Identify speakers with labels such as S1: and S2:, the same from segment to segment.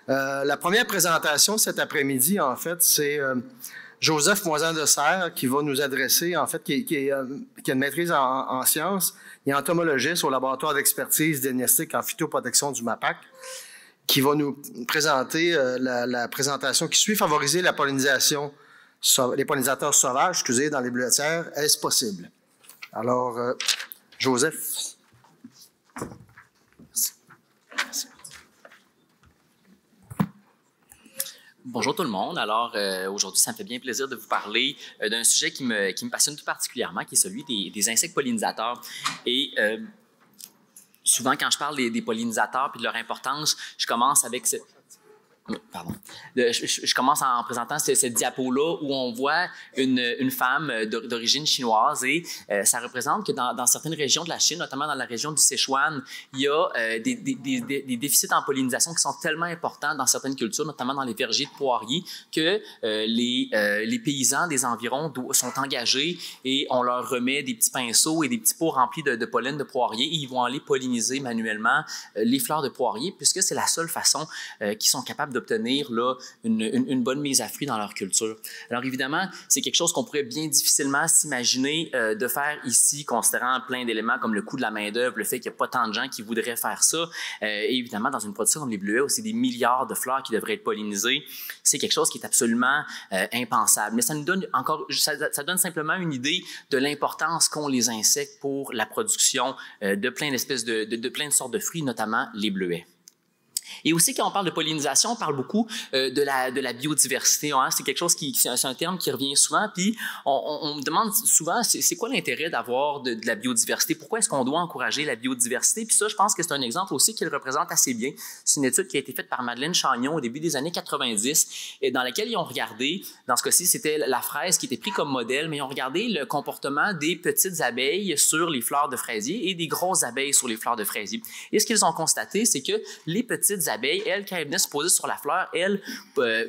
S1: La première présentation cet après-midi, en fait, c'est Joseph Moisan-de-Serres qui va nous adresser, en fait, qui a une maîtrise en sciences. Il est entomologiste au laboratoire d'expertise diagnostique en phytoprotection du MAPAC, qui va nous présenter la présentation qui suit, favoriser la pollinisation, les pollinisateurs sauvages, excusez, dans les bleuetières. Est-ce possible? Alors, Joseph.
S2: Bonjour tout le monde. Alors, aujourd'hui, ça me fait bien plaisir de vous parler d'un sujet qui me passionne tout particulièrement, qui est celui des insectes pollinisateurs. Et souvent, quand je parle des pollinisateurs et de leur importance, je commence avec Pardon. Je commence en présentant cette diapo-là où on voit une femme d'origine chinoise et ça représente que dans certaines régions de la Chine, notamment dans la région du Sichuan, il y a des déficits en pollinisation qui sont tellement importants dans certaines cultures, notamment dans les vergers de poiriers, que les paysans des environs sont engagés et on leur remet des petits pinceaux et des petits pots remplis de pollen de poirier et ils vont aller polliniser manuellement les fleurs de poirier puisque c'est la seule façon qu'ils sont capables d'obtenir là, une bonne mise à fruit dans leur culture. Alors évidemment, c'est quelque chose qu'on pourrait bien difficilement s'imaginer de faire ici, considérant plein d'éléments comme le coût de la main-d'œuvre, le fait qu'il n'y a pas tant de gens qui voudraient faire ça. Et évidemment, dans une production comme les bleuets, où c'est des milliards de fleurs qui devraient être pollinisées, c'est quelque chose qui est absolument impensable. Mais ça nous donne ça donne simplement une idée de l'importance qu'ont les insectes pour la production de plein d'espèces de plein de sortes de fruits, notamment les bleuets. Et aussi, quand on parle de pollinisation, on parle beaucoup de la biodiversité. Hein? C'est quelque chose c'est un terme qui revient souvent. Puis, on me demande souvent, c'est quoi l'intérêt d'avoir de la biodiversité? Pourquoi est-ce qu'on doit encourager la biodiversité? Puis ça, je pense que c'est un exemple aussi qui le représente assez bien. C'est une étude qui a été faite par Madeleine Chagnon au début des années 90, et dans laquelle ils ont regardé, dans ce cas-ci, c'était la fraise qui était prise comme modèle, mais ils ont regardé le comportement des petites abeilles sur les fleurs de fraisier et des grosses abeilles sur les fleurs de fraisier. Et ce qu'ils ont constaté, c'est que les petites abeilles, elles, quand elles venaient se poser sur la fleur, elles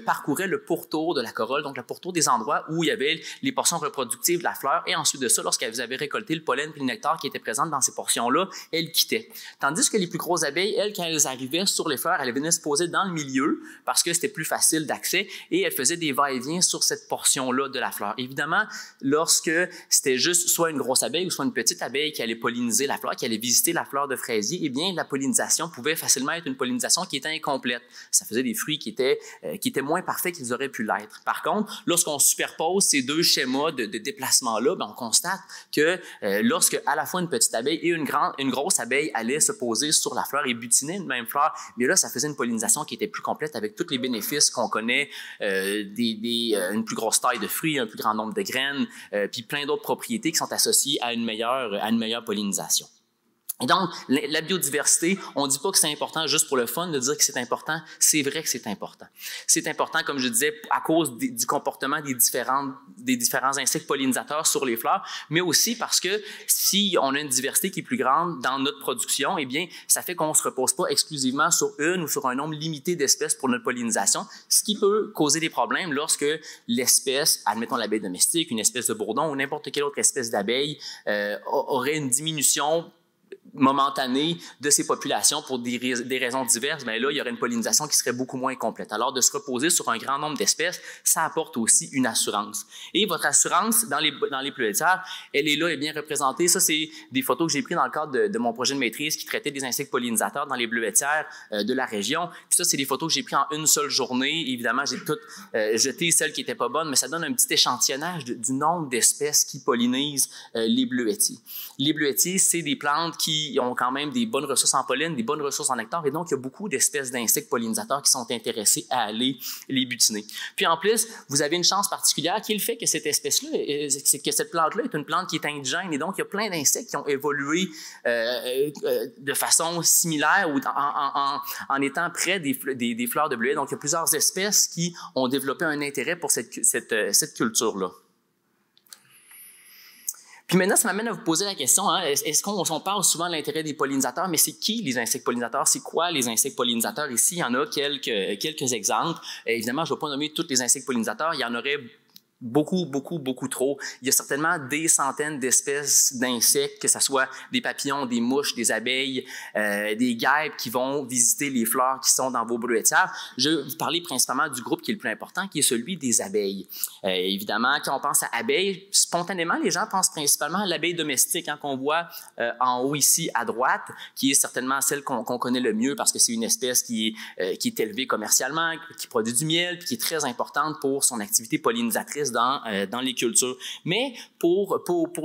S2: parcouraient le pourtour de la corolle, donc le pourtour des endroits où il y avait les portions reproductives de la fleur, et ensuite de ça, lorsqu'elles avaient récolté le pollen et le nectar qui était présent dans ces portions-là, elles quittaient. Tandis que les plus grosses abeilles, elles, quand elles arrivaient sur les fleurs, elles venaient se poser dans le milieu parce que c'était plus facile d'accès, et elles faisaient des va-et-vient sur cette portion-là de la fleur. Évidemment, lorsque c'était juste soit une grosse abeille ou soit une petite abeille qui allait polliniser la fleur, qui allait visiter la fleur de fraisier, eh bien, la pollinisation pouvait facilement être une pollinisation qui était incomplète. Ça faisait des fruits qui étaient moins parfaits qu'ils auraient pu l'être. Par contre, lorsqu'on superpose ces deux schémas de déplacement-là, on constate que lorsque à la fois une petite abeille et une grosse abeille allaient se poser sur la fleur et butiner une même fleur, bien là, ça faisait une pollinisation qui était plus complète avec tous les bénéfices qu'on connaît, une plus grosse taille de fruits, un plus grand nombre de graines, puis plein d'autres propriétés qui sont associées à une meilleure pollinisation. Et donc, la biodiversité, on ne dit pas que c'est important juste pour le fun de dire que c'est important. C'est vrai que c'est important. C'est important, comme je disais, à cause du comportement des différents insectes pollinisateurs sur les fleurs, mais aussi parce que si on a une diversité qui est plus grande dans notre production, eh bien, ça fait qu'on ne se repose pas exclusivement sur une ou sur un nombre limité d'espèces pour notre pollinisation, ce qui peut causer des problèmes lorsque l'espèce, admettons l'abeille domestique, une espèce de bourdon ou n'importe quelle autre espèce d'abeille, aurait une diminution momentanée de ces populations pour des raisons diverses, bien là, il y aurait une pollinisation qui serait beaucoup moins complète. Alors, de se reposer sur un grand nombre d'espèces, ça apporte aussi une assurance. Et votre assurance dans les bleuetières, elle est là et bien représentée. Ça, c'est des photos que j'ai prises dans le cadre de mon projet de maîtrise qui traitait des insectes pollinisateurs dans les bleuetières de la région. Puis ça, c'est des photos que j'ai prises en une seule journée. Évidemment, j'ai toutes jeté celles qui n'étaient pas bonnes, mais ça donne un petit échantillonnage du nombre d'espèces qui pollinisent les bleuetiers. Les bleuetiers, c'est des plantes qui ont quand même des bonnes ressources en pollen, des bonnes ressources en nectar, et donc il y a beaucoup d'espèces d'insectes pollinisateurs qui sont intéressés à aller les butiner. Puis en plus, vous avez une chance particulière qui est le fait que cette espèce-là, que cette plante-là est une plante qui est indigène, et donc il y a plein d'insectes qui ont évolué de façon similaire ou en étant près des fleurs de bleuet. Donc il y a plusieurs espèces qui ont développé un intérêt pour cette culture-là. Puis maintenant, ça m'amène à vous poser la question, hein, est-ce qu'on parle souvent de l'intérêt des pollinisateurs, mais c'est qui les insectes pollinisateurs? C'est quoi les insectes pollinisateurs? Ici, il y en a quelques exemples. Évidemment, je ne vais pas nommer tous les insectes pollinisateurs. Il y en aurait beaucoup trop. Il y a certainement des centaines d'espèces d'insectes, que ce soit des papillons, des mouches, des abeilles, des guêpes qui vont visiter les fleurs qui sont dans vos bruyères. Je vais vous parler principalement du groupe qui est le plus important, qui est celui des abeilles. Évidemment, quand on pense à abeilles, spontanément, les gens pensent principalement à l'abeille domestique, qu'on voit en haut ici à droite, qui est certainement celle qu'on connaît le mieux parce que c'est une espèce qui est élevée commercialement, qui produit du miel, puis qui est très importante pour son activité pollinisatrice dans les cultures. Mais pour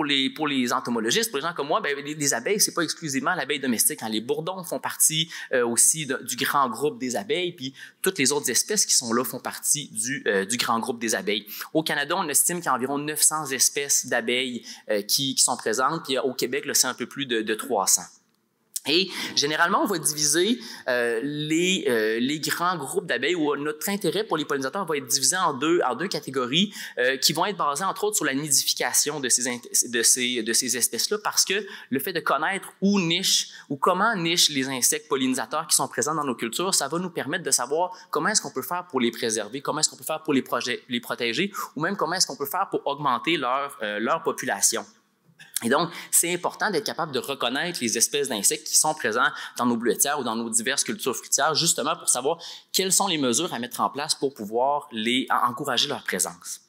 S2: les entomologistes, pour les gens comme moi, les abeilles, c'est pas exclusivement l'abeille domestique. Les bourdons font partie aussi du grand groupe des abeilles, puis toutes les autres espèces qui sont là font partie du grand groupe des abeilles. Au Canada, on estime qu'il y a environ 900 espèces d'abeilles qui sont présentes, puis au Québec, là, c'est un peu plus de 300. Et généralement, on va diviser les grands groupes d'abeilles, où notre intérêt pour les pollinisateurs va être divisé en deux catégories qui vont être basées entre autres sur la nidification de ces espèces-là, parce que le fait de connaître comment nichent les insectes pollinisateurs qui sont présents dans nos cultures, ça va nous permettre de savoir comment est-ce qu'on peut faire pour les préserver, comment est-ce qu'on peut faire pour les protéger, ou même comment est-ce qu'on peut faire pour augmenter leur population. Et donc, c'est important d'être capable de reconnaître les espèces d'insectes qui sont présents dans nos bleuetières ou dans nos diverses cultures fruitières, justement pour savoir quelles sont les mesures à mettre en place pour pouvoir encourager leur présence.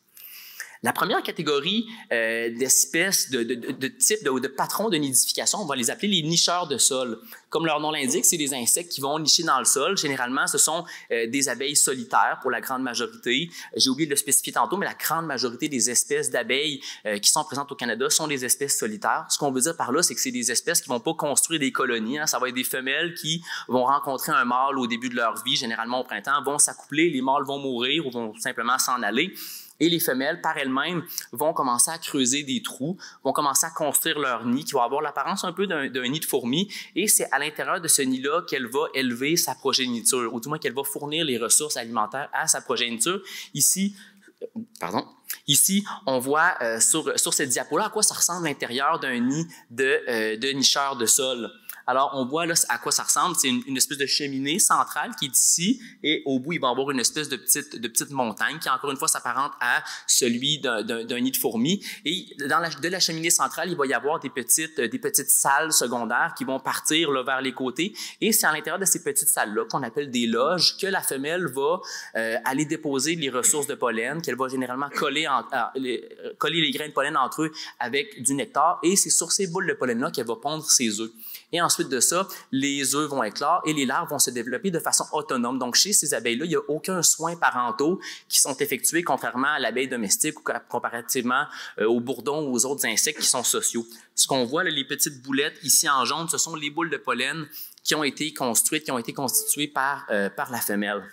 S2: La première catégorie d'espèces, de types, de patrons de nidification, on va les appeler les nicheurs de sol. Comme leur nom l'indique, c'est des insectes qui vont nicher dans le sol. Généralement, ce sont des abeilles solitaires pour la grande majorité. J'ai oublié de le spécifier tantôt, mais la grande majorité des espèces d'abeilles qui sont présentes au Canada sont des espèces solitaires. Ce qu'on veut dire par là, c'est que c'est des espèces qui vont pas construire des colonies. Ça va être des femelles qui vont rencontrer un mâle au début de leur vie, généralement au printemps, vont s'accoupler, les mâles vont mourir ou vont simplement s'en aller. Et les femelles, par elles-mêmes, vont commencer à creuser des trous, vont commencer à construire leur nid, qui va avoir l'apparence un peu d'un nid de fourmi. Et c'est à l'intérieur de ce nid-là qu'elle va élever sa progéniture, ou du moins qu'elle va fournir les ressources alimentaires à sa progéniture. Ici, on voit sur cette diapo-là à quoi ça ressemble l'intérieur d'un nid de nicheur de sol. Alors, on voit là à quoi ça ressemble. C'est une espèce de cheminée centrale qui est ici et au bout, il va y avoir une espèce de petite montagne qui, encore une fois, s'apparente à celui d'un nid de fourmis. Et de la cheminée centrale, il va y avoir des petites salles secondaires qui vont partir là, vers les côtés. Et c'est à l'intérieur de ces petites salles-là qu'on appelle des loges que la femelle va aller déposer les ressources de pollen, qu'elle va généralement coller les grains de pollen entre eux avec du nectar. Et c'est sur ces boules de pollen-là qu'elle va pondre ses œufs. Et ensuite de ça, les œufs vont éclore et les larves vont se développer de façon autonome. Donc, chez ces abeilles-là, il n'y a aucun soin parentaux qui sont effectués, contrairement à l'abeille domestique ou comparativement aux bourdons ou aux autres insectes qui sont sociaux. Ce qu'on voit, là, les petites boulettes ici en jaune, ce sont les boules de pollen qui ont été construites, qui ont été constituées par la femelle.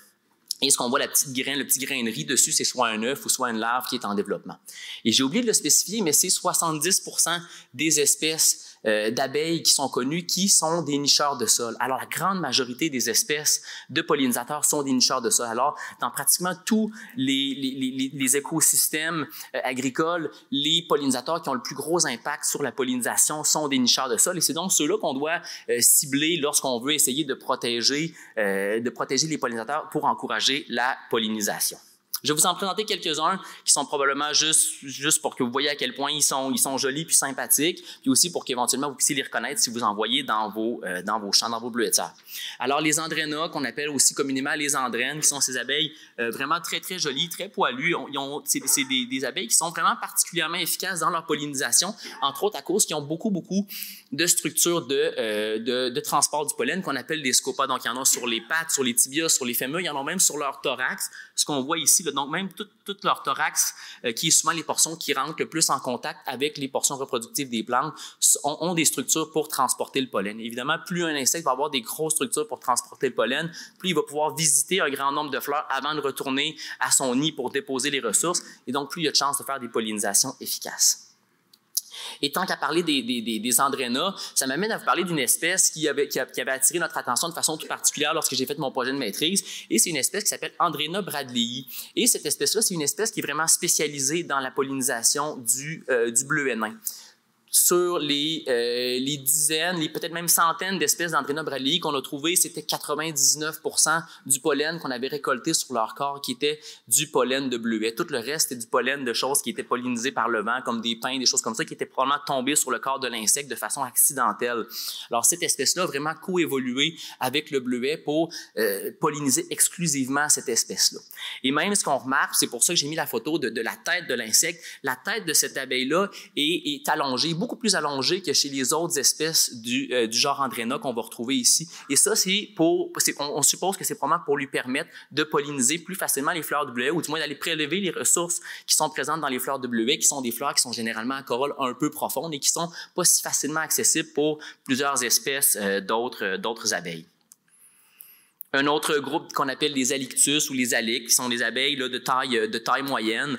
S2: Et ce qu'on voit, le petit grain de riz dessus, c'est soit un œuf ou soit une larve qui est en développement. Et j'ai oublié de le spécifier, mais c'est 70% des espèces d'abeilles qui sont connues qui sont des nicheurs de sol. Alors, la grande majorité des espèces de pollinisateurs sont des nicheurs de sol. Alors, dans pratiquement tous les écosystèmes agricoles, les pollinisateurs qui ont le plus gros impact sur la pollinisation sont des nicheurs de sol. Et c'est donc ceux-là qu'on doit cibler lorsqu'on veut essayer de protéger les pollinisateurs pour encourager la pollinisation. Je vais vous en présenter quelques-uns qui sont probablement juste pour que vous voyez à quel point ils sont jolis puis sympathiques, puis aussi pour qu'éventuellement vous puissiez les reconnaître si vous en voyez dans vos champs, dans vos bleuetières. Alors, les andrénas, qu'on appelle aussi communément les andrènes, qui sont ces abeilles vraiment très, très jolies, très poilues. C'est des abeilles qui sont vraiment particulièrement efficaces dans leur pollinisation, entre autres à cause qu'ils ont beaucoup de structures de transport du pollen qu'on appelle des scopas. Donc, il y en a sur les pattes, sur les tibias, sur les fémurs, il y en a même sur leur thorax. Ce qu'on voit ici, là, donc même tout leur thorax, qui est souvent les portions qui rentrent le plus en contact avec les portions reproductives des plantes, ont des structures pour transporter le pollen. Évidemment, plus un insecte va avoir des grosses structures pour transporter le pollen, plus il va pouvoir visiter un grand nombre de fleurs avant de retourner à son nid pour déposer les ressources, et donc plus il y a de chances de faire des pollinisations efficaces. Et tant qu'à parler des andrénas, ça m'amène à vous parler d'une espèce qui avait attiré notre attention de façon toute particulière lorsque j'ai fait mon projet de maîtrise. Et c'est une espèce qui s'appelle Andrena bradleyi. Et cette espèce-là, c'est une espèce qui est vraiment spécialisée dans la pollinisation du bleuet nain. sur les dizaines, peut-être même centaines d'espèces d'Andrena bralii qu'on a trouvées, c'était 99% du pollen qu'on avait récolté sur leur corps qui était du pollen de bleuet. Tout le reste, c'était du pollen de choses qui étaient pollinisées par le vent, comme des pins, des choses comme ça, qui étaient probablement tombées sur le corps de l'insecte de façon accidentelle. Alors, cette espèce-là a vraiment coévolué avec le bleuet pour polliniser exclusivement cette espèce-là. Et même ce qu'on remarque, c'est pour ça que j'ai mis la photo de la tête de l'insecte, la tête de cette abeille-là est allongée, beaucoup plus allongée que chez les autres espèces du genre Andrena qu'on va retrouver ici. Et ça, on suppose que c'est probablement pour lui permettre de polliniser plus facilement les fleurs de bleuet, ou du moins d'aller prélever les ressources qui sont présentes dans les fleurs de bleuet, qui sont des fleurs qui sont généralement à corolle un peu profonde et qui sont pas si facilement accessibles pour plusieurs espèces d'autres abeilles. Un autre groupe qu'on appelle les alictus ou les aliques, qui sont des abeilles là, de taille moyenne,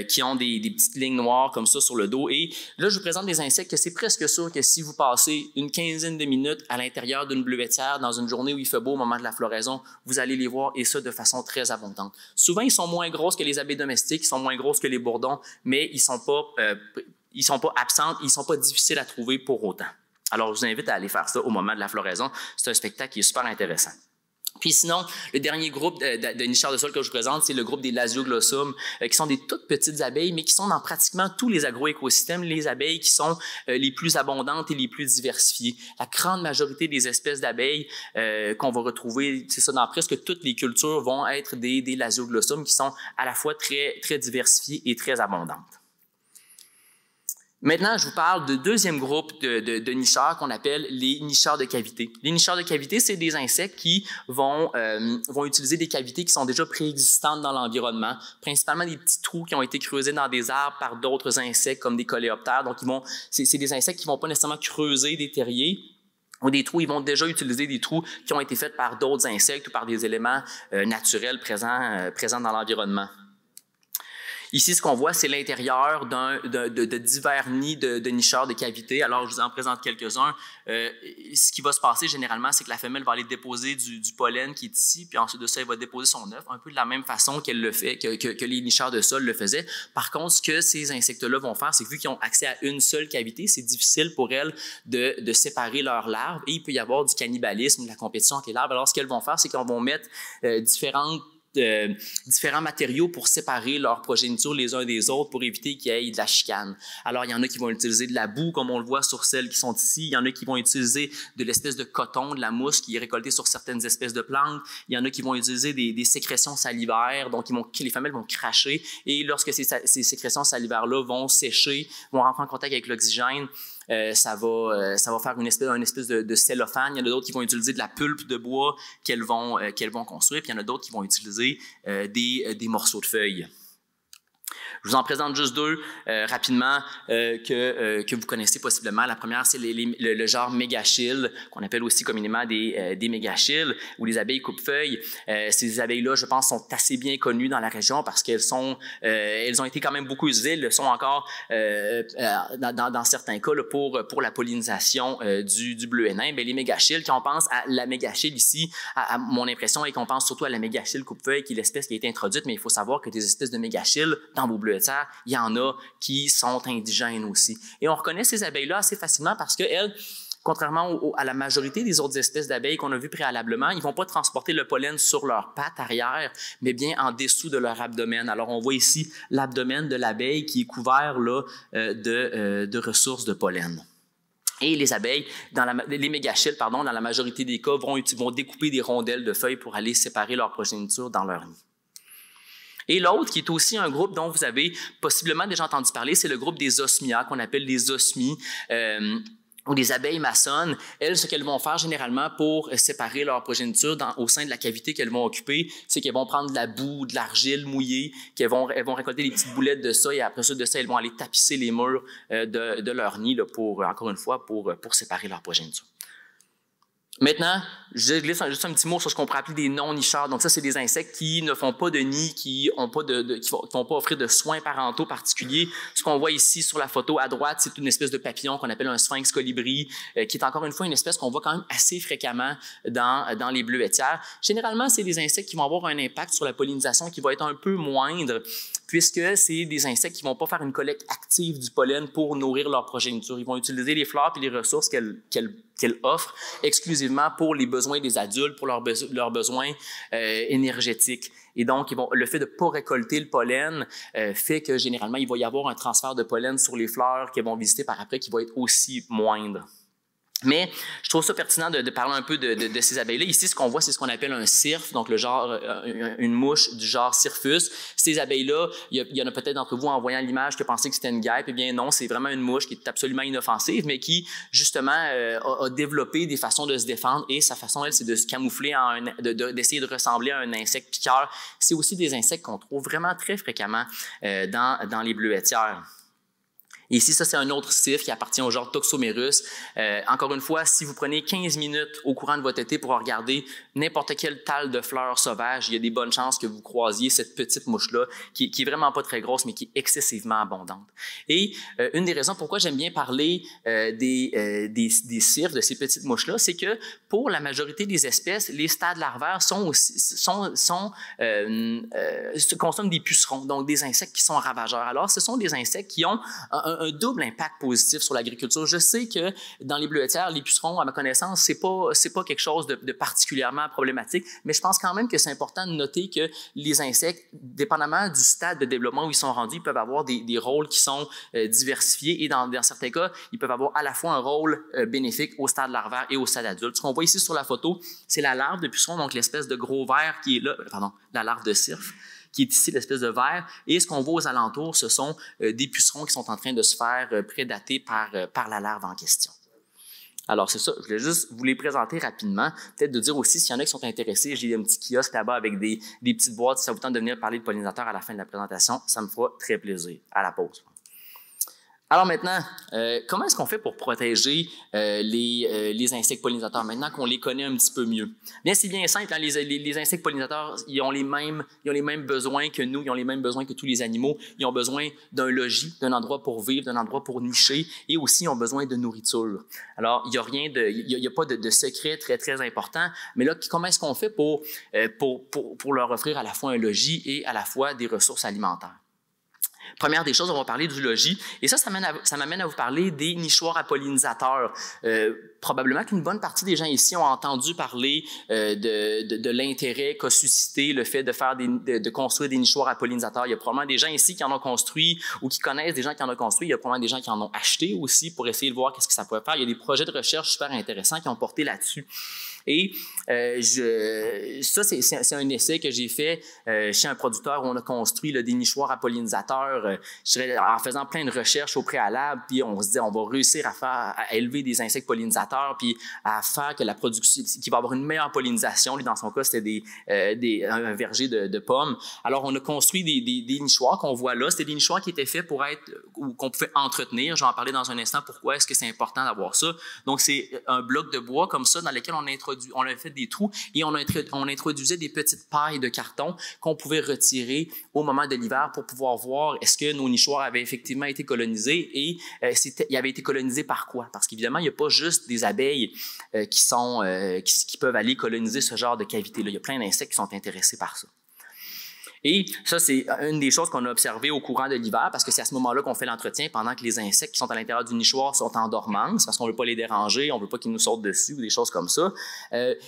S2: qui ont des petites lignes noires comme ça sur le dos. Et là, je vous présente des insectes que c'est presque sûr que si vous passez une quinzaine de minutes à l'intérieur d'une bleuetière dans une journée où il fait beau au moment de la floraison, vous allez les voir, et ça de façon très abondante. Souvent, ils sont moins grosses que les abeilles domestiques, ils sont moins grosses que les bourdons, mais ils sont pas absentes, ils sont pas difficiles à trouver pour autant. Alors, je vous invite à aller faire ça au moment de la floraison. C'est un spectacle qui est super intéressant. Puis sinon, le dernier groupe de nicheurs de sol que je vous présente, c'est le groupe des Lasioglossum, qui sont des toutes petites abeilles, mais qui sont dans pratiquement tous les agroécosystèmes, les abeilles qui sont les plus abondantes et les plus diversifiées. La grande majorité des espèces d'abeilles qu'on va retrouver, c'est ça, dans presque toutes les cultures, vont être des Lasioglossum qui sont à la fois très, très diversifiées et très abondantes. Maintenant, je vous parle de deuxième groupe de nicheurs qu'on appelle les nicheurs de cavité. Les nicheurs de cavité, c'est des insectes qui vont utiliser des cavités qui sont déjà préexistantes dans l'environnement, principalement des petits trous qui ont été creusés dans des arbres par d'autres insectes comme des coléoptères. Donc, c'est des insectes qui vont pas nécessairement creuser des terriers ou des trous, ils vont déjà utiliser des trous qui ont été faits par d'autres insectes ou par des éléments naturels présents dans l'environnement. Ici, ce qu'on voit, c'est l'intérieur de divers nids de nicheurs de cavités. Alors, je vous en présente quelques-uns. Ce qui va se passer généralement, c'est que la femelle va aller déposer du pollen qui est ici, puis ensuite de ça, elle va déposer son œuf, un peu de la même façon qu'elle le fait, que les nicheurs de sol le faisaient. Par contre, ce que ces insectes-là vont faire, c'est que vu qu'ils ont accès à une seule cavité, c'est difficile pour elles de séparer leurs larves, et il peut y avoir du cannibalisme, de la compétition entre les larves. Alors, ce qu'elles vont faire, c'est qu'elles vont mettre différents matériaux pour séparer leurs progénitures les uns des autres pour éviter qu'il y ait de la chicane. Alors, il y en a qui vont utiliser de la boue, comme on le voit sur celles qui sont ici. Il y en a qui vont utiliser de l'espèce de coton, de la mousse qui est récoltée sur certaines espèces de plantes. Il y en a qui vont utiliser des sécrétions salivaires, donc les femelles vont cracher. Et lorsque ces sécrétions salivaires-là vont sécher, vont rentrer en contact avec l'oxygène, ça va faire une espèce de cellophane. Il y en a d'autres qui vont utiliser de la pulpe de bois qu'elles vont construire, puis il y en a d'autres qui vont utiliser des morceaux de feuilles. Je vous en présente juste deux rapidement que vous connaissez possiblement. La première, c'est le genre mégachile, qu'on appelle aussi communément des mégachilles ou les abeilles coupe-feuilles. Ces abeilles-là, je pense, sont assez bien connues dans la région parce qu'elles ont été quand même beaucoup utilisées. Elles le sont encore dans certains cas là, pour la pollinisation du bleuet nain. Mais les mégachilles, quand on pense à la mégachile ici, à mon impression est qu'on pense surtout à la mégachile coupe-feuille, qui est l'espèce qui a été introduite, mais il faut savoir que des espèces de mégachilles dans vos bleuetières, il y en a qui sont indigènes aussi. Et on reconnaît ces abeilles-là assez facilement parce qu'elles, contrairement à la majorité des autres espèces d'abeilles qu'on a vues préalablement, ils ne vont pas transporter le pollen sur leurs pattes arrière, mais bien en dessous de leur abdomen. Alors, on voit ici l'abdomen de l'abeille qui est couvert là, de ressources de pollen. Et les abeilles, les mégachilles, dans la majorité des cas, vont découper des rondelles de feuilles pour aller séparer leur progéniture dans leur nid. Et l'autre, qui est aussi un groupe dont vous avez possiblement déjà entendu parler, c'est le groupe des osmias, qu'on appelle les osmies, ou des abeilles maçonnes. Elles, ce qu'elles vont faire généralement pour séparer leur progéniture au sein de la cavité qu'elles vont occuper, c'est qu'elles vont prendre de la boue, de l'argile mouillée, elles vont récolter des petites boulettes de ça, et après ça, elles vont aller tapisser les murs de leur nid, là, encore une fois, pour séparer leur progéniture. Maintenant, je glisse juste un petit mot sur ce qu'on pourrait appeler des non-nicheurs. Donc ça, c'est des insectes qui ne font pas de nid, qui vont pas offrir de soins parentaux particuliers. Ce qu'on voit ici sur la photo à droite, c'est une espèce de papillon qu'on appelle un sphinx colibri, qui est encore une fois une espèce qu'on voit quand même assez fréquemment dans les bleuetières. Généralement, c'est des insectes qui vont avoir un impact sur la pollinisation qui va être un peu moindre, puisque c'est des insectes qui vont pas faire une collecte active du pollen pour nourrir leur progéniture. Ils vont utiliser les fleurs et les ressources qu'elles offrent exclusivement pour les besoins des adultes, pour leurs besoins énergétiques. Et donc, le fait de ne pas récolter le pollen fait que généralement, il va y avoir un transfert de pollen sur les fleurs qu'elles vont visiter par après qui va être aussi moindre. Mais je trouve ça pertinent de parler un peu de ces abeilles-là. Ici, ce qu'on voit, c'est ce qu'on appelle un cirfe, donc le genre, une mouche du genre Cirphus. Ces abeilles-là, il y en a peut-être d'entre vous en voyant l'image qui pensaient que c'était une guêpe. Eh bien non, c'est vraiment une mouche qui est absolument inoffensive, mais qui justement a développé des façons de se défendre. Et sa façon, elle, c'est de se camoufler, d'essayer de ressembler à un insecte piqueur. C'est aussi des insectes qu'on trouve vraiment très fréquemment dans les bleuetières. Et ici, ça, c'est un autre cirfe qui appartient au genre Toxomerus. Encore une fois, si vous prenez 15 minutes au courant de votre été pour regarder n'importe quelle talle de fleurs sauvages, il y a des bonnes chances que vous croisiez cette petite mouche-là, qui est vraiment pas très grosse, mais qui est excessivement abondante. Et une des raisons pourquoi j'aime bien parler des cirfes, de ces petites mouches-là, c'est que pour la majorité des espèces, les stades larvaires consomment des pucerons, donc des insectes qui sont ravageurs. Alors, ce sont des insectes qui ont un double impact positif sur l'agriculture. Je sais que dans les bleuetières, les pucerons, à ma connaissance, c'est pas quelque chose de particulièrement problématique, mais je pense quand même que c'est important de noter que les insectes, dépendamment du stade de développement où ils sont rendus, ils peuvent avoir des rôles qui sont diversifiés et dans certains cas, ils peuvent avoir à la fois un rôle bénéfique au stade larvaire et au stade adulte. Ce qu'on voit ici sur la photo, c'est la larve de puceron, donc l'espèce de gros ver qui est là, la larve de cirfe, qui est ici l'espèce de ver. Et ce qu'on voit aux alentours, ce sont des pucerons qui sont en train de se faire prédater par la larve en question. Alors, c'est ça. Je voulais juste vous les présenter rapidement. Peut-être de dire aussi, s'il y en a qui sont intéressés, j'ai un petit kiosque là-bas avec des petites boîtes. Si ça vous tente de venir parler de pollinisateurs à la fin de la présentation, ça me fera très plaisir. À la pause. Alors maintenant, comment est-ce qu'on fait pour protéger les insectes pollinisateurs maintenant qu'on les connaît un petit peu mieux? Bien, c'est bien simple. Hein, les insectes pollinisateurs, ils ont les mêmes besoins que nous, ils ont les mêmes besoins que tous les animaux. Ils ont besoin d'un logis, d'un endroit pour vivre, d'un endroit pour nicher, et aussi ils ont besoin de nourriture. Alors, il y a pas de secret très très important. Mais là, comment est-ce qu'on fait pour leur offrir à la fois un logis et à la fois des ressources alimentaires? Première des choses, on va parler du logis. Et ça m'amène à vous parler des nichoirs à pollinisateurs. Probablement qu'une bonne partie des gens ici ont entendu parler de l'intérêt qu'a suscité le fait de construire des nichoirs à pollinisateurs. Il y a probablement des gens ici qui en ont construit ou qui connaissent des gens qui en ont construit. Il y a probablement des gens qui en ont acheté aussi pour essayer de voir qu'est-ce que ça pourrait faire. Il y a des projets de recherche super intéressants qui ont porté là-dessus. Et ça, c'est un essai que j'ai fait chez un producteur où on a construit des nichoirs à pollinisateurs en faisant plein de recherches au préalable, puis on se dit on va réussir à élever des insectes pollinisateurs, puis à faire que la production, qui va avoir une meilleure pollinisation. Lui, dans son cas, c'était un verger de pommes. Alors, on a construit des nichoirs qu'on voit là. C'était des nichoirs qui étaient faits pour ou qu'on pouvait entretenir. Je vais en parler dans un instant pourquoi est-ce que c'est important d'avoir ça. Donc, c'est un bloc de bois comme ça dans lequel on a fait des trous et on introduisait des petites pailles de carton qu'on pouvait retirer au moment de l'hiver pour pouvoir voir est-ce que nos nichoirs avaient effectivement été colonisés et ils avaient été colonisés par quoi? Parce qu'évidemment, il n'y a pas juste des abeilles qui peuvent aller coloniser ce genre de cavité-là. Il y a plein d'insectes qui sont intéressés par ça. Et ça, c'est une des choses qu'on a observées au courant de l'hiver, parce que c'est à ce moment-là qu'on fait l'entretien pendant que les insectes qui sont à l'intérieur du nichoir sont en dormance, parce qu'on ne veut pas les déranger, on ne veut pas qu'ils nous sautent dessus ou des choses comme ça.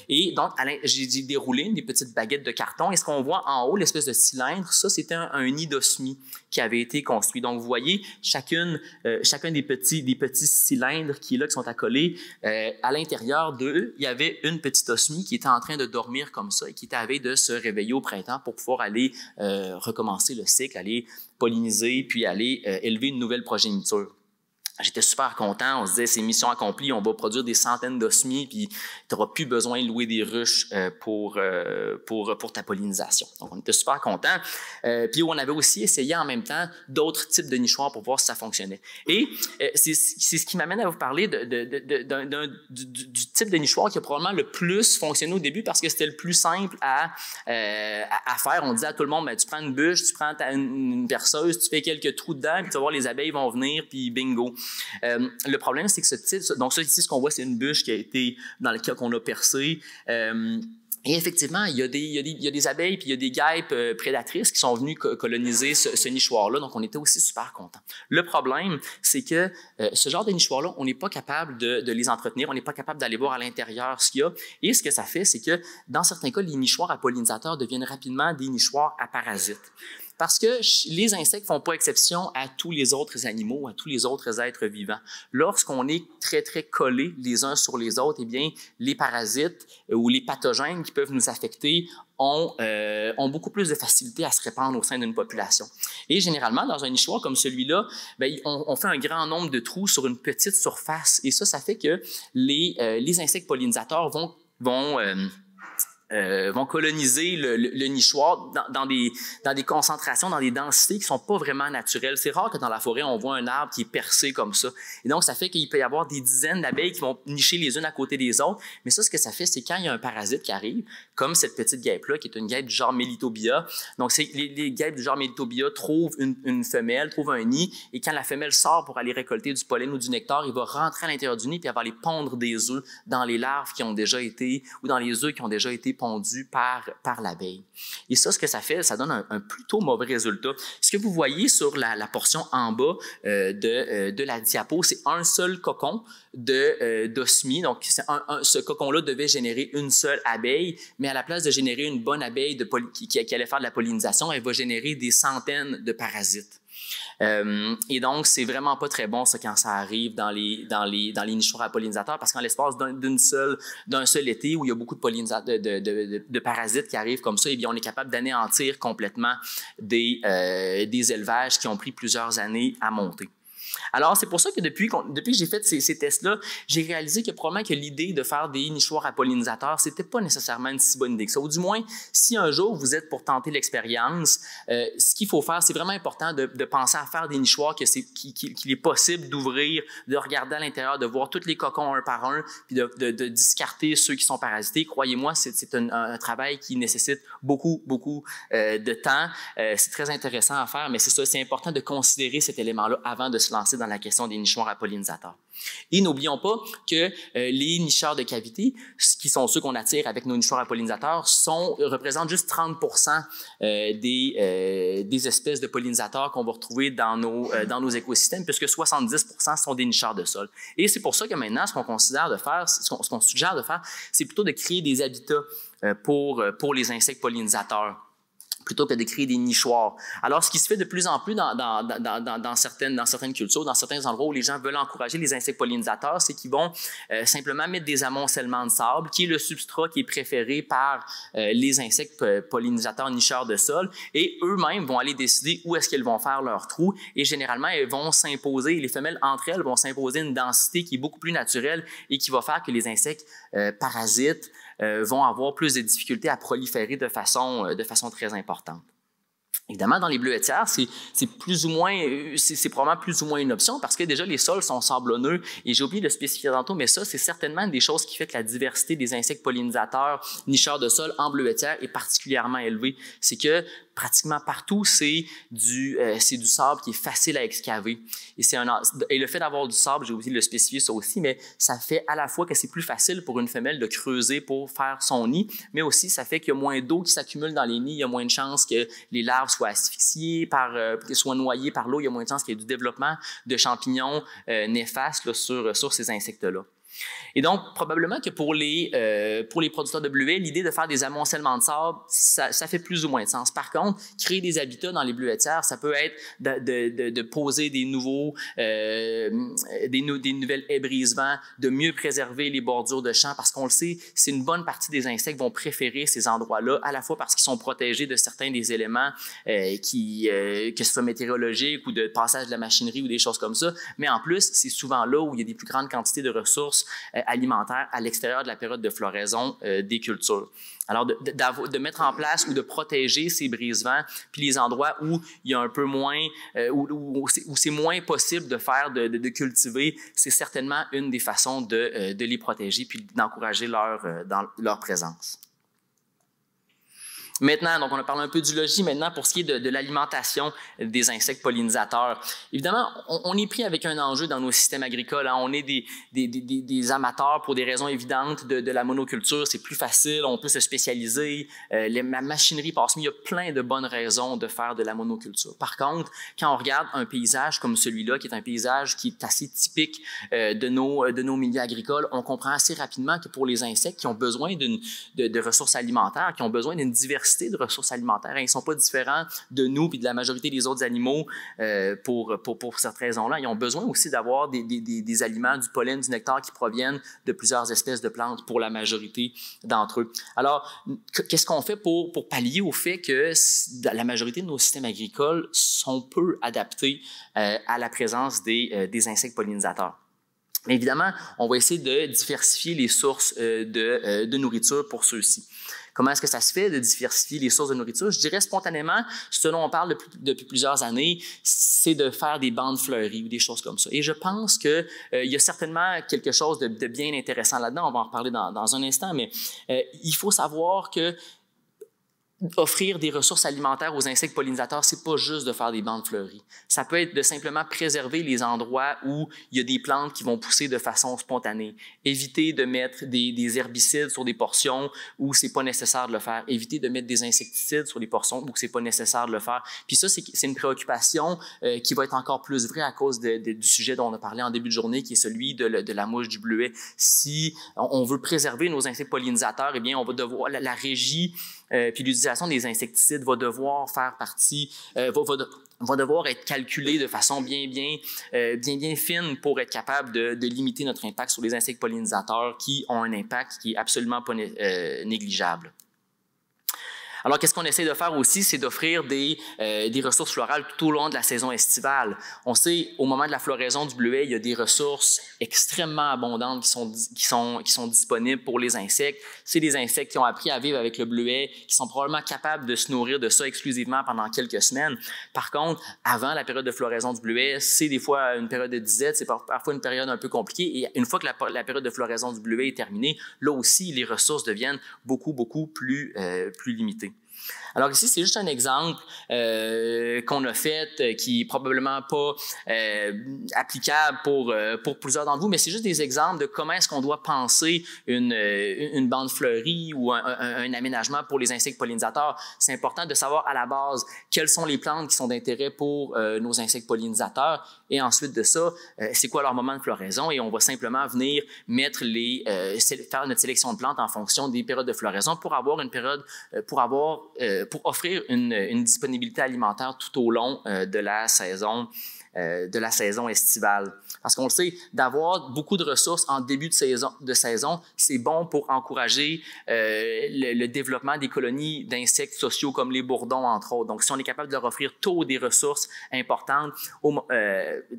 S2: Et donc, j'ai déroulé des petites baguettes de carton. Et ce qu'on voit en haut, l'espèce de cylindre, ça, c'était un nid d'osmie qui avait été construit. Donc, vous voyez, chacun des petits cylindres qui sont accolés, à l'intérieur d'eux, il y avait une petite osmie qui était en train de dormir comme ça et qui était à veille de se réveiller au printemps pour pouvoir aller recommencer le cycle, aller polliniser, puis aller élever une nouvelle progéniture. J'étais super content. On se disait, c'est mission accomplie, on va produire des centaines d'osmies, puis tu n'auras plus besoin de louer des ruches pour ta pollinisation. Donc, on était super contents. Puis on avait aussi essayé en même temps d'autres types de nichoirs pour voir si ça fonctionnait. Et c'est ce qui m'amène à vous parler du type de nichoir qui a probablement le plus fonctionné au début parce que c'était le plus simple à faire. On disait à tout le monde, ben, tu prends une bûche, tu prends une perceuse, tu fais quelques trous dedans, puis tu vas voir les abeilles vont venir, puis bingo. Le problème, c'est que donc ça ici, ce qu'on voit, c'est une bûche qui a été, dans le cas qu'on a percé. Et effectivement, il y a des abeilles puis il y a des guêpes prédatrices qui sont venues coloniser ce nichoir-là. Donc, on était aussi super contents. Le problème, c'est que ce genre de nichoir-là, on n'est pas capable de les entretenir. On n'est pas capable d'aller voir à l'intérieur ce qu'il y a. Et ce que ça fait, c'est que dans certains cas, les nichoirs à pollinisateurs deviennent rapidement des nichoirs à parasites. Parce que les insectes ne font pas exception à tous les autres animaux, à tous les autres êtres vivants. Lorsqu'on est très, très collés les uns sur les autres, eh bien, les parasites ou les pathogènes qui peuvent nous affecter ont beaucoup plus de facilité à se répandre au sein d'une population. Et généralement, dans un nichoir comme celui-là, bien, on fait un grand nombre de trous sur une petite surface. Et ça fait que les insectes pollinisateurs vont coloniser le nichoir dans des concentrations, dans des densités qui ne sont pas vraiment naturelles. C'est rare que dans la forêt, on voit un arbre qui est percé comme ça. Et donc, ça fait qu'il peut y avoir des dizaines d'abeilles qui vont nicher les unes à côté des autres. Mais ça, ce que ça fait, c'est quand il y a un parasite qui arrive, comme cette petite guêpe-là, qui est une guêpe du genre Melitobia. Donc, les guêpes du genre Melitobia trouvent une femelle, trouvent un nid, et quand la femelle sort pour aller récolter du pollen ou du nectar, il va rentrer à l'intérieur du nid et elle va aller pondre des œufs dans les larves qui ont déjà été, ou dans les œufs qui ont déjà été pondus par l'abeille. Et ça, ce que ça fait, ça donne un plutôt mauvais résultat. Ce que vous voyez sur la portion en bas de la diapo, c'est un seul cocon d'osmie. Donc, ce cocon-là devait générer une seule abeille, mais à la place de générer une bonne abeille qui allait faire de la pollinisation, elle va générer des centaines de parasites. Et donc, c'est vraiment pas très bon ça quand ça arrive dans les nichoirs à pollinisateurs parce qu'en l'espace d'un seul été où il y a beaucoup de parasites qui arrivent comme ça, eh bien, on est capable d'anéantir complètement des élevages qui ont pris plusieurs années à monter. Alors, c'est pour ça que depuis que j'ai fait ces tests-là, j'ai réalisé que probablement que l'idée de faire des nichoirs à pollinisateurs, c'était pas nécessairement une si bonne idée que ça. Ou du moins, si un jour vous êtes pour tenter l'expérience, ce qu'il faut faire, c'est vraiment important de penser à faire des nichoirs qu'il est possible d'ouvrir, de regarder à l'intérieur, de voir tous les cocons un par un, puis de discarter ceux qui sont parasités. Croyez-moi, c'est un travail qui nécessite beaucoup de temps. C'est très intéressant à faire, mais c'est important de considérer cet élément-là avant de se lancer dans la question des nichoirs à pollinisateurs. Et n'oublions pas que les nicheurs de cavité, qui sont ceux qu'on attire avec nos nichoirs à pollinisateurs, représentent juste 30% des espèces de pollinisateurs qu'on va retrouver dans nos écosystèmes, puisque 70% sont des nicheurs de sol. Et c'est pour ça que maintenant, ce qu'on suggère de faire, c'est plutôt de créer des habitats pour les insectes pollinisateurs, plutôt que de créer des nichoirs. Alors, ce qui se fait de plus en plus dans certaines cultures, dans certains endroits où les gens veulent encourager les insectes pollinisateurs, c'est qu'ils vont simplement mettre des amoncellements de sable, qui est le substrat qui est préféré par les insectes pollinisateurs nicheurs de sol, et eux-mêmes vont aller décider où est-ce qu'ils vont faire leur trou, et généralement, elles vont s'imposer, les femelles entre elles vont s'imposer une densité qui est beaucoup plus naturelle et qui va faire que les insectes parasites vont avoir plus de difficultés à proliférer de façon très importante. Évidemment, dans les bleuetières, c'est probablement plus ou moins une option parce que déjà les sols sont sablonneux et j'ai oublié de spécifier tantôt, mais ça, c'est certainement une des choses qui fait que la diversité des insectes pollinisateurs nicheurs de sol en bleuetière est particulièrement élevée. C'est que pratiquement partout, c'est du sable qui est facile à excaver. Et le fait d'avoir du sable, j'ai oublié de le spécifier ça aussi, mais ça fait à la fois que c'est plus facile pour une femelle de creuser pour faire son nid, mais aussi ça fait qu'il y a moins d'eau qui s'accumule dans les nids, il y a moins de chances que les larves soient asphyxiées, qu'elles soient noyées par l'eau, il y a moins de chances qu'il y ait du développement de champignons néfastes là, sur ces insectes-là. Et donc, probablement que pour les producteurs de bleuets, l'idée de faire des amoncellements de sable, ça fait plus ou moins de sens. Par contre, créer des habitats dans les bleuetières, ça peut être de poser des nouvelles haies brise-vent, de mieux préserver les bordures de champs, parce qu'on le sait, c'est une bonne partie des insectes vont préférer ces endroits-là, à la fois parce qu'ils sont protégés de certains des éléments que ce soit météorologique ou de passage de la machinerie ou des choses comme ça, mais en plus, c'est souvent là où il y a des plus grandes quantités de ressources alimentaires à l'extérieur de la période de floraison des cultures. Alors, de mettre en place ou de protéger ces brise-vents, puis les endroits où il y a un peu moins, où c'est moins possible de faire, de cultiver, c'est certainement une des façons de les protéger puis d'encourager leur présence. Maintenant, donc on a parlé un peu du logis. Maintenant, pour ce qui est de l'alimentation des insectes pollinisateurs, évidemment, on est pris avec un enjeu dans nos systèmes agricoles. Hein. On est des amateurs pour des raisons évidentes de la monoculture. C'est plus facile, on peut se spécialiser. La machinerie passe mieux. Il y a plein de bonnes raisons de faire de la monoculture. Par contre, quand on regarde un paysage comme celui-là, qui est un paysage qui est assez typique de nos milieux agricoles, on comprend assez rapidement que pour les insectes qui ont besoin de ressources alimentaires, qui ont besoin d'une diversité de ressources alimentaires. Ils ne sont pas différents de nous et de la majorité des autres animaux pour cette raison-là. Ils ont besoin aussi d'avoir des aliments, du pollen, du nectar qui proviennent de plusieurs espèces de plantes pour la majorité d'entre eux. Alors, qu'est-ce qu'on fait pour pallier au fait que la majorité de nos systèmes agricoles sont peu adaptés à la présence des insectes pollinisateurs? Mais évidemment, on va essayer de diversifier les sources de nourriture pour ceux-ci. Comment est-ce que ça se fait de diversifier les sources de nourriture? Je dirais spontanément, ce dont on parle depuis plusieurs années, c'est de faire des bandes fleuries ou des choses comme ça. Et je pense qu'il y a certainement quelque chose de bien intéressant là-dedans. On va en reparler dans un instant, mais il faut savoir que offrir des ressources alimentaires aux insectes pollinisateurs, c'est pas juste de faire des bandes fleuries. Ça peut être de simplement préserver les endroits où il y a des plantes qui vont pousser de façon spontanée. Éviter de mettre des herbicides sur des portions où c'est pas nécessaire de le faire. Éviter de mettre des insecticides sur des portions où c'est pas nécessaire de le faire. Puis ça, c'est une préoccupation qui va être encore plus vraie à cause du sujet dont on a parlé en début de journée, qui est celui de la mouche du bleuet. Si on veut préserver nos insectes pollinisateurs, eh bien, on va devoir, la régie puis l'utilisation des insecticides va devoir faire partie, va devoir être calculée de façon bien fine pour être capable de limiter notre impact sur les insectes pollinisateurs qui ont un impact qui est absolument pas négligeable. Alors, qu'est-ce qu'on essaie de faire aussi, c'est d'offrir des ressources florales tout au long de la saison estivale. On sait, au moment de la floraison du bleuet, il y a des ressources extrêmement abondantes qui sont disponibles pour les insectes. C'est des insectes qui ont appris à vivre avec le bleuet, qui sont probablement capables de se nourrir de ça exclusivement pendant quelques semaines. Par contre, avant la période de floraison du bleuet, c'est des fois une période de disette, c'est parfois une période un peu compliquée. Et une fois que la période de floraison du bleuet est terminée, là aussi, les ressources deviennent beaucoup plus limitées. Alors ici, c'est juste un exemple qu'on a fait qui est probablement pas applicable pour plusieurs d'entre vous, mais c'est juste des exemples de comment est-ce qu'on doit penser une bande fleurie ou un aménagement pour les insectes pollinisateurs. C'est important de savoir à la base quelles sont les plantes qui sont d'intérêt pour nos insectes pollinisateurs et ensuite de ça, c'est quoi leur moment de floraison et on va simplement venir mettre faire notre sélection de plantes en fonction des périodes de floraison pour avoir une période, pour offrir une disponibilité alimentaire tout au long de la saison estivale. Parce qu'on le sait, d'avoir beaucoup de ressources en début de saison, c'est bon pour encourager le développement des colonies d'insectes sociaux comme les bourdons, entre autres. Donc, si on est capable de leur offrir tôt des ressources importantes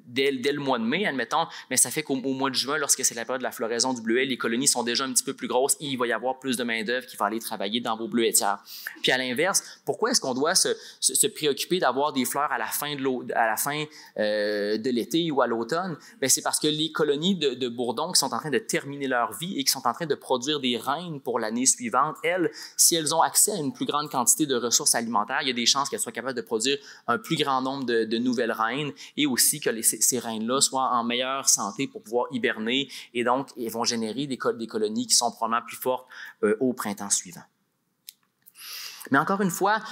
S2: dès le mois de mai, admettons, mais ça fait qu'au mois de juin, lorsque c'est la période de la floraison du bleuet, les colonies sont déjà un petit peu plus grosses et il va y avoir plus de main-d'œuvre qui va aller travailler dans vos bleuetières. Puis à l'inverse, pourquoi est-ce qu'on doit se préoccuper d'avoir des fleurs à la fin de l'été ou à l'automne? Bien, c'est parce que les colonies de bourdons qui sont en train de terminer leur vie et qui sont en train de produire des reines pour l'année suivante, elles, si elles ont accès à une plus grande quantité de ressources alimentaires, il y a des chances qu'elles soient capables de produire un plus grand nombre de nouvelles reines et aussi que ces reines-là soient en meilleure santé pour pouvoir hiberner et donc elles vont générer des colonies qui sont probablement plus fortes au printemps suivant. Mais encore une fois,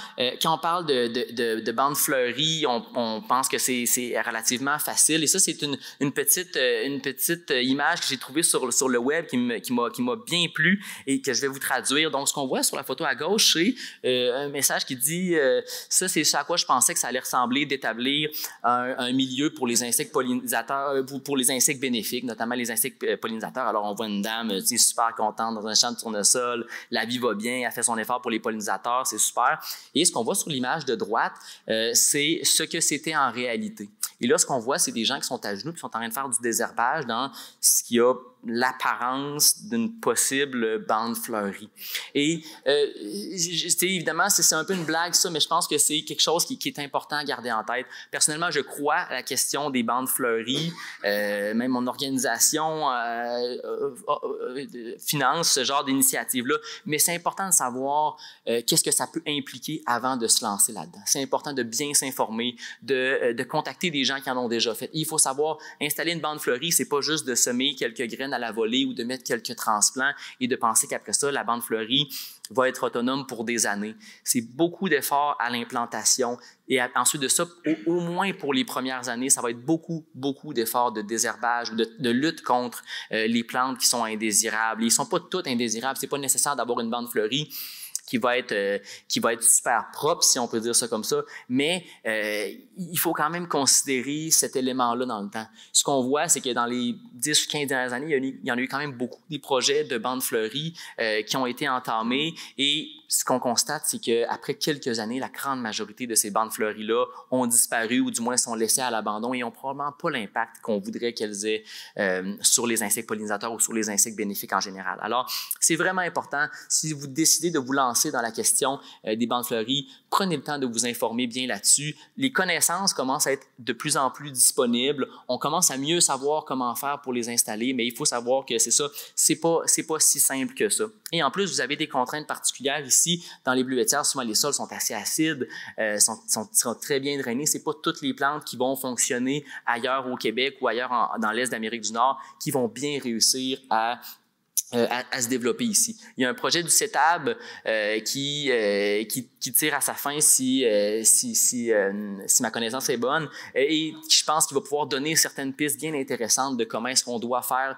S2: quand on parle de bandes fleuries, on pense que c'est relativement facile. Et ça, c'est une petite image que j'ai trouvée sur le web qui m'a bien plu et que je vais vous traduire. Donc, ce qu'on voit sur la photo à gauche, c'est un message qui dit ça, c'est ce à quoi je pensais que ça allait ressembler d'établir un milieu pour les insectes pollinisateurs, pour les insectes bénéfiques, notamment les insectes pollinisateurs. Alors, on voit une dame super contente dans un champ de tournesol, la vie va bien, elle fait son effort pour les pollinisateurs. C'est super. Et ce qu'on voit sur l'image de droite, c'est ce que c'était en réalité. Et là, ce qu'on voit, c'est des gens qui sont à genoux, qui sont en train de faire du désherbage dans ce qui a l'apparence d'une possible bande fleurie. Et évidemment, c'est un peu une blague ça, mais je pense que c'est quelque chose qui est important à garder en tête. Personnellement, je crois à la question des bandes fleuries. Même mon organisation finance ce genre d'initiative-là. Mais c'est important de savoir qu'est-ce que ça peut impliquer avant de se lancer là-dedans. C'est important de bien s'informer, de contacter des gens qui en ont déjà fait. Et il faut savoir, installer une bande fleurie, c'est pas juste de semer quelques graines à la volée ou de mettre quelques transplants et de penser qu'après ça, la bande fleurie va être autonome pour des années. C'est beaucoup d'efforts à l'implantation et ensuite de ça, au moins pour les premières années, ça va être beaucoup d'efforts de désherbage ou de lutte contre les plantes qui sont indésirables. Ils ne sont pas toutes indésirables. C'est pas nécessaire d'avoir une bande fleurie qui va être super propre, si on peut dire ça comme ça, mais il faut quand même considérer cet élément-là dans le temps. Ce qu'on voit, c'est que dans les 10 ou 15 dernières années, il y en a eu quand même beaucoup des projets de bandes fleuries qui ont été entamés et ce qu'on constate, c'est qu'après quelques années, la grande majorité de ces bandes fleuries-là ont disparu ou du moins sont laissées à l'abandon et n'ont probablement pas l'impact qu'on voudrait qu'elles aient sur les insectes pollinisateurs ou sur les insectes bénéfiques en général. Alors, c'est vraiment important, si vous décidez de vous lancer dans la question des bandes fleuries, prenez le temps de vous informer bien là-dessus. Les connaissances commencent à être de plus en plus disponibles. On commence à mieux savoir comment faire pour les installer, mais il faut savoir que c'est pas si simple que ça. Et en plus, vous avez des contraintes particulières ici. Dans les bleuetières, souvent les sols sont assez acides, sont très bien drainés. C'est pas toutes les plantes qui vont fonctionner ailleurs au Québec ou ailleurs dans l'Est d'Amérique du Nord qui vont bien réussir à se développer ici. Il y a un projet du CETAB qui tire à sa fin si ma connaissance est bonne et je pense qu'il va pouvoir donner certaines pistes bien intéressantes de comment est-ce qu'on doit faire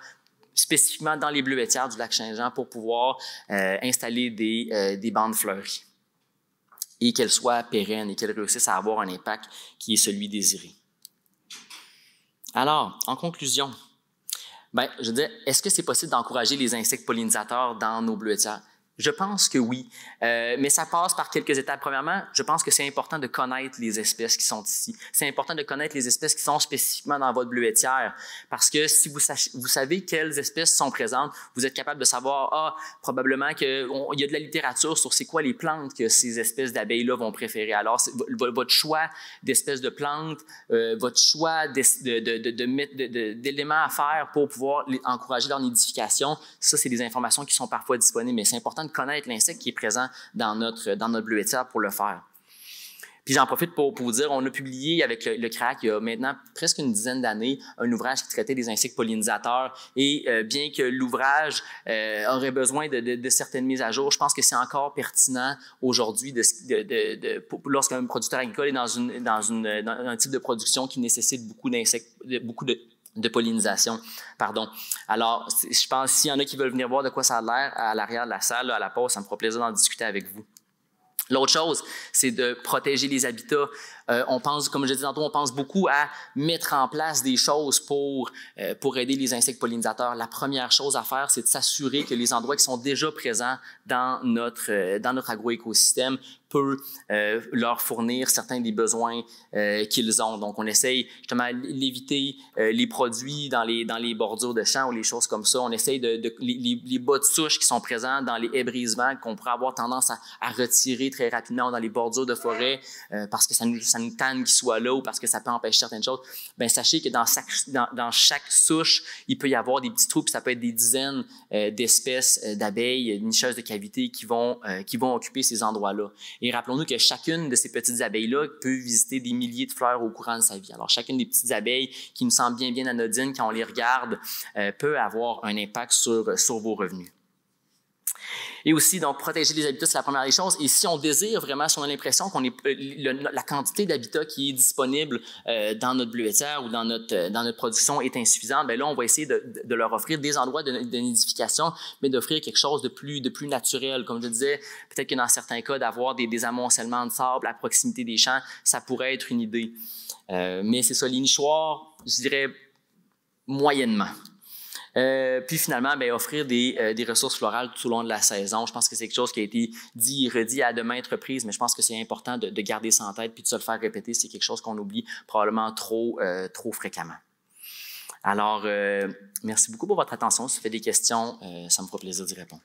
S2: spécifiquement dans les bleuetières du lac Saint-Jean pour pouvoir installer des bandes fleuries et qu'elles soient pérennes et qu'elles réussissent à avoir un impact qui est celui désiré. Alors, en conclusion, je veux dire, est-ce que c'est possible d'encourager les insectes pollinisateurs dans nos bleuetières? Je pense que oui, mais ça passe par quelques étapes. Premièrement, je pense que c'est important de connaître les espèces qui sont ici. C'est important de connaître les espèces qui sont spécifiquement dans votre bleuetière parce que si vous savez quelles espèces sont présentes, vous êtes capable de savoir, probablement qu'il y a de la littérature sur c'est quoi les plantes que ces espèces d'abeilles-là vont préférer. Alors, votre choix d'espèces de plantes, votre choix d'éléments à faire pour pouvoir encourager leur nidification, ça, c'est des informations qui sont parfois disponibles, mais c'est important de connaître l'insecte qui est présent dans notre bleuetière pour le faire. Puis j'en profite pour vous dire, on a publié avec le CRAC il y a maintenant presque une dizaine d'années un ouvrage qui traitait des insectes pollinisateurs et bien que l'ouvrage aurait besoin de certaines mises à jour, je pense que c'est encore pertinent aujourd'hui lorsqu'un producteur agricole est dans un type de production qui nécessite beaucoup d'insectes, beaucoup de pollinisation, pardon. Alors, je pense s'il y en a qui veulent venir voir de quoi ça a l'air à l'arrière de la salle, à la pause, ça me fera plaisir d'en discuter avec vous. L'autre chose, c'est de protéger les habitats. On pense, comme je disais tantôt, on pense beaucoup à mettre en place des choses pour aider les insectes pollinisateurs. La première chose à faire, c'est de s'assurer que les endroits qui sont déjà présents dans notre agroécosystème peut leur fournir certains des besoins qu'ils ont. Donc, on essaye justement d'éviter les produits dans les bordures de champs ou les choses comme ça. On essaye les bas de souche qui sont présents dans les haies brisements qu'on pourrait avoir tendance à retirer très rapidement dans les bordures de forêt parce que ça nous tanne qu'ils soient là ou parce que ça peut empêcher certaines choses. Bien, sachez que dans chaque souche, il peut y avoir des petits trous, puis ça peut être des dizaines d'espèces d'abeilles, nicheuses de cavité qui vont occuper ces endroits-là. Et rappelons-nous que chacune de ces petites abeilles-là peut visiter des milliers de fleurs au courant de sa vie. Alors, chacune des petites abeilles qui nous semblent bien anodines quand on les regarde peut avoir un impact sur vos revenus. Et aussi, donc, protéger les habitats, c'est la première des choses. Et si on désire vraiment, si on a l'impression qu'on est la quantité d'habitat qui est disponible dans notre bleuetière ou dans notre production est insuffisante, bien là, on va essayer de leur offrir des endroits de nidification, mais d'offrir quelque chose de plus naturel. Comme je disais, peut-être que dans certains cas, d'avoir des amoncellements de sable à proximité des champs, ça pourrait être une idée. Mais c'est ça, les nichoirs, je dirais moyennement. Puis finalement, bien, offrir des ressources florales tout au long de la saison. Je pense que c'est quelque chose qui a été dit et redit à de maintes reprises, mais je pense que c'est important de garder ça en tête puis de se le faire répéter. C'est quelque chose qu'on oublie probablement trop fréquemment. Alors, merci beaucoup pour votre attention. Si vous avez des questions, ça me fera plaisir d'y répondre.